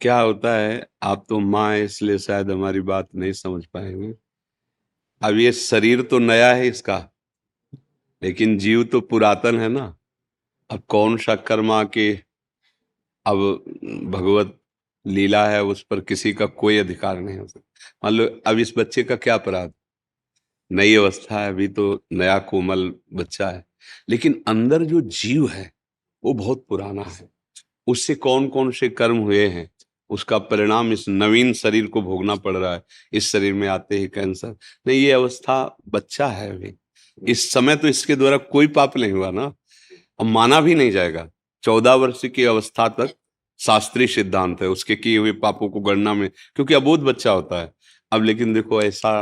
क्या होता है, आप तो माँ हैं इसलिए शायद हमारी बात नहीं समझ पाएंगे। अब ये शरीर तो नया है इसका, लेकिन जीव तो पुरातन है ना। अब कौन सा कर्मा के, अब भगवत लीला है, उस पर किसी का कोई अधिकार नहीं हो सकता। मान लो अब इस बच्चे का क्या अपराध, नई अवस्था है, अभी तो नया कोमल बच्चा है, लेकिन अंदर जो जीव है वो बहुत पुराना है। उससे कौन कौन से कर्म हुए हैं, उसका परिणाम इस नवीन शरीर को भोगना पड़ रहा है। इस शरीर में आते ही कैंसर, नहीं, ये अवस्था बच्चा है अभी। इस समय तो इसके द्वारा कोई पाप नहीं हुआ ना, अब माना भी नहीं जाएगा। 14 वर्ष की अवस्था तक शास्त्रीय सिद्धांत है उसके किए हुए पापों को गणना में, क्योंकि अबोध बच्चा होता है। अब लेकिन देखो ऐसा,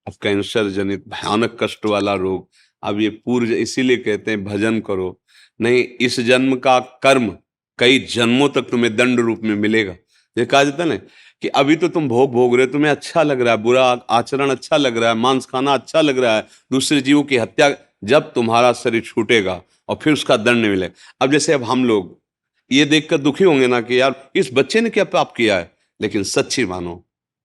अब कैंसर जनित भयानक कष्ट वाला रोग। अब ये पूर्व, इसीलिए कहते हैं भजन करो। नहीं, इस जन्म का कर्म कई जन्मों तक तुम्हें दंड रूप में मिलेगा। ये कहा जाता है ना कि अभी तो तुम भोग भोग रहे हो, तुम्हें अच्छा लग रहा है, बुरा आचरण अच्छा लग रहा है, मांस खाना अच्छा लग रहा है, दूसरे जीवों की हत्या, जब तुम्हारा शरीर छूटेगा और फिर उसका दंड मिले। अब जैसे अब हम लोग ये देखकर दुखी होंगे ना कि यार इस बच्चे ने क्या पाप किया है, लेकिन सच्ची मानो,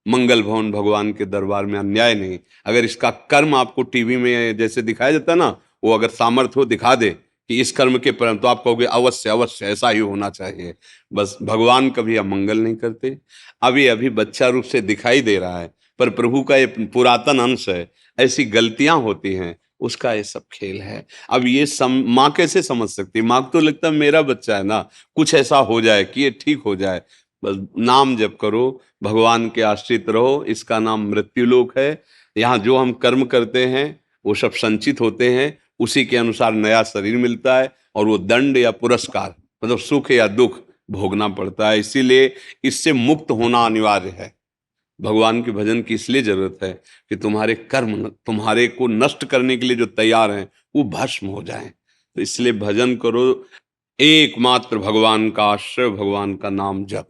मंगल भवन भगवान के दरबार में अन्याय नहीं। अगर इसका कर्म आपको टीवी में जैसे दिखाया जाता है ना, वो अगर सामर्थ्य हो दिखा दे कि इस कर्म के परिणाम, तो आप कहोगे अवश्य अवश्य ऐसा ही होना चाहिए। बस भगवान कभी अमंगल नहीं करते। अभी अभी बच्चा रूप से दिखाई दे रहा है, पर प्रभु का ये पुरातन अंश है। ऐसी गलतियां होती हैं, उसका ये सब खेल है। अब ये माँ कैसे समझ सकती है? माँ को तो लगता है मेरा बच्चा है ना, कुछ ऐसा हो जाए कि ये ठीक हो जाए। बस नाम जप करो, भगवान के आश्रित रहो, इसका नाम मृत्युलोक है। यहाँ जो हम कर्म करते हैं वो सब संचित होते हैं, उसी के अनुसार नया शरीर मिलता है, और वो दंड या पुरस्कार, मतलब सुख या दुख भोगना पड़ता है। इसीलिए इससे मुक्त होना अनिवार्य है। भगवान के भजन की इसलिए जरूरत है कि तुम्हारे कर्म तुम्हारे को नष्ट करने के लिए जो तैयार हैं वो भस्म हो जाएं। तो इसलिए भजन करो, एकमात्र भगवान का आश्रय, भगवान का नाम जप।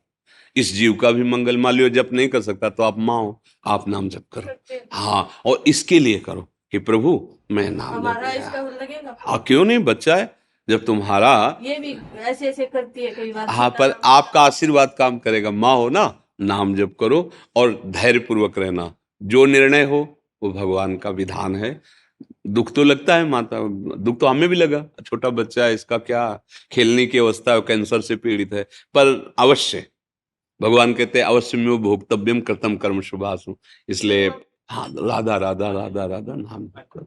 इस जीव का भी मंगल। मान लो जप नहीं कर सकता तो आप माँ हो, आप नाम जप करो। हाँ, और इसके लिए करो कि प्रभु मैं नाम जप हमारा लिया। इसका लगेगा। हाँ, क्यों नहीं, बच्चा है जब तुम्हारा। ये भी ऐसे ऐसे करती है कई बार, हाँ, पर सीताराम। आपका आशीर्वाद काम करेगा, माँ हो ना, नाम जप करो और धैर्य पूर्वक रहना। जो निर्णय हो वो भगवान का विधान है। दुख तो लगता है माता, दुख तो हमें भी लगा, छोटा बच्चा है, इसका क्या खेलने की अवस्था है, कैंसर से पीड़ित है। पर अवश्य भगवान कहते हैं अवश्य में वो भोक्तव्यम कृतम कर्म शुभासु। इसलिए हाँ, राधा राधा राधा राधा नाम जप करो।